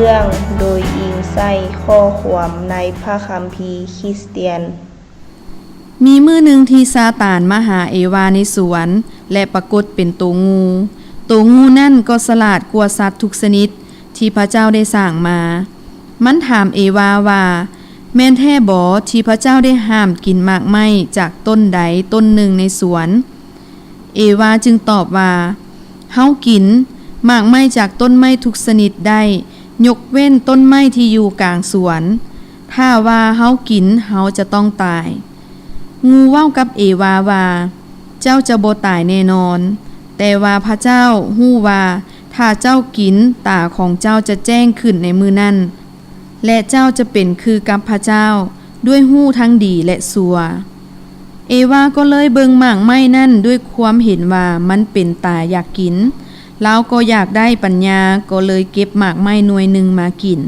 รื่องโดยอิงใส่ข้อความในพระคัมภีร์คริสเตียนมีมื้อหนึ่งที่ซาตานมาหาเอวาในสวนและปรากฏเป็นตัวงูนั่นก็ฉลาดกว่าสัตว์ทุกชนิดที่พระเจ้าได้สร้างมามันถามเอวาว่าแม่นแท้บ่ที่พระเจ้าได้ห้ามกินหมากไม้จากต้นใดต้นหนึ่งในสวนเอวาจึงตอบว่าเฮากินหมากไม้จากต้นไม้ทุกชนิดได้ยกเว้นต้นไม้ที่อยู่กลางสวนถ้าว่าเฮากินเฮาจะต้องตายงูเว้ากับเอวาว่าเจ้าจะบ่ตายแน่นอนแต่ว่าพระเจ้าฮู้ว่าถ้าเจ้ากินตาของเจ้าจะแจ้งขึ้นในมือนั้นและเจ้าจะเป็นคือกับพระเจ้าด้วยฮู้ทั้งดีและชั่วเอวาก็เลยเบิ่งหมากไม้นั่นด้วยความเห็นว่ามันเป็นตาอยากกินแล้วก็อยากได้ปัญญาก็เลยเก็บหมากไม้หน่วยหนึ่งมากิน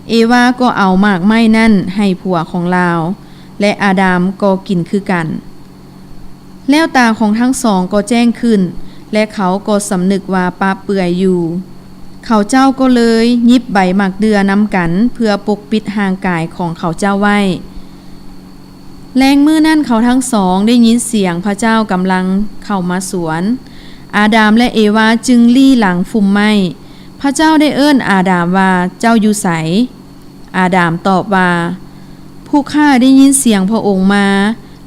เอวาก็เอาหมากไม้นั่นให้ผัวของลาวและอาดามก็กินคือกันแล้วตาของทั้งสองก็แจ้งขึ้นและเขาก็สำนึกว่าปะเปื่อยอยู่เขาเจ้าก็เลยหยิบใบหมากเดือนำกันเพื่อปกปิดห่างกายของเขาเจ้าไว้แรงมือนั่นเขาทั้งสองได้ยินเสียงพระเจ้ากำลังเข้ามาสวนอาดามและเอวาจึงลี่หลังฟุ่มไม้พระเจ้าได้เอิ้นอาดามว่าเจ้าอยู่ไสอาดามตอบว่าผู้ข้าได้ยินเสียงพระองค์มา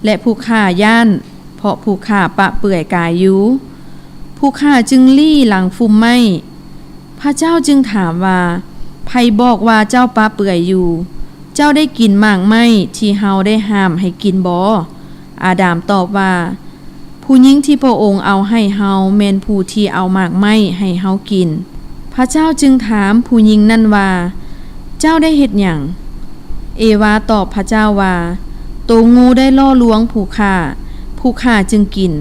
และผู้ข้าย่านเพราะผู้ข้าปะเปื่อยกายอยู่ผู้ข้าจึงลี่หลังฟุ่มไม้พระเจ้าจึงถามว่าไผบอกว่าเจ้าปะเปื่อยอยู่เจ้าได้กินหมากไม้ที่เฮาได้ห้ามให้กินบ่อาดามตอบว่าผู้หญิงที่พระองค์เอาให้เฮาแม่นผู้ที่เอาหมากไม้ให้เฮากินพระเจ้าจึงถามผู้หญิงนั่นว่าเจ้าได้เฮ็ดหยังเอวาตอบพระเจ้าว่าตัวงูได้ล่อลวงผู้ข้าจึงกิน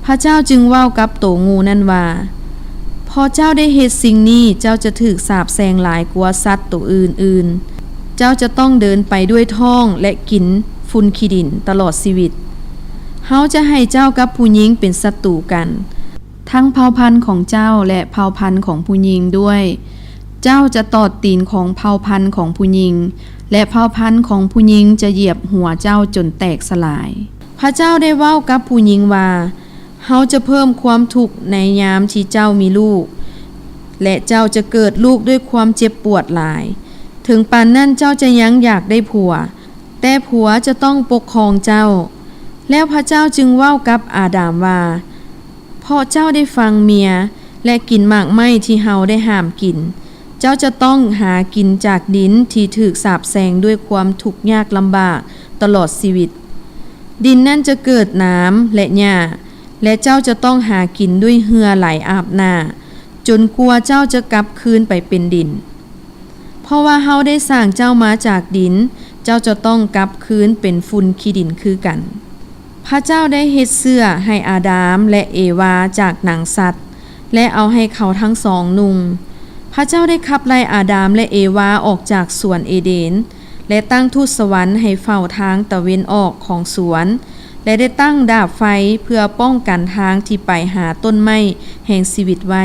พระเจ้าจึงเว้ากับตัวงูนั่นว่าพอเจ้าได้เฮ็ดสิ่งนี้เจ้าจะถูกสาปแซงหลายกว่าสัตว์ตัวอื่นเจ้าจะต้องเดินไปด้วยท้องและกินฝุ่นขี้ดินตลอดชีวิตเฮาจะให้เจ้ากับผู้หญิงเป็นศัตรูกันทั้งเผ่าพันธุ์ของเจ้าและเผ่าพันธุ์ของผู้หญิงด้วยเจ้าจะตอดตีนของเผ่าพันธุ์ของผู้หญิงและเผ่าพันธุ์ของผู้หญิงจะเหยียบหัวเจ้าจนแตกสลายพระเจ้าได้เว้ากับผู้หญิงว่าเฮาจะเพิ่มความทุกข์ในยามที่เจ้ามีลูกและเจ้าจะเกิดลูกด้วยความเจ็บปวดหลายถึงปานนั้นเจ้าจะยังอยากได้ผัวแต่ผัวจะต้องปกครองเจ้าแล้วพระเจ้าจึงเว้ากับอาดามว่าเพราะเจ้าได้ฟังเมียและกินหมากไม้ที่เฮาได้ห้ามกินเจ้าจะต้องหากินจากดินที่ถูกสาปแซงด้วยความทุกข์ยากลำบากตลอดชีวิตดินนั้นจะเกิดน้ำและหญ้าและเจ้าจะต้องหากินด้วยเหงื่อไหลอาบหน้าจนกลัวเจ้าจะกลับคืนไปเป็นดินเพราะว่าเฮาได้สร้างเจ้ามาจากดินเจ้าจะต้องกลับคืนเป็นฝุ่นขี้ดินคือกันพระเจ้าได้เฮ็ดเสื้อให้อาดามและเอวาจากหนังสัตว์และเอาให้เขาทั้งสองนุ่งพระเจ้าได้ขับไล่อาดามและเอวาออกจากสวนเอเดนและตั้งทูตสวรรค์ให้เฝ้าทางตะเวนออกของสวนและได้ตั้งดาบไฟเพื่อป้องกันทางที่ไปหาต้นไม้แห่งชีวิตไว้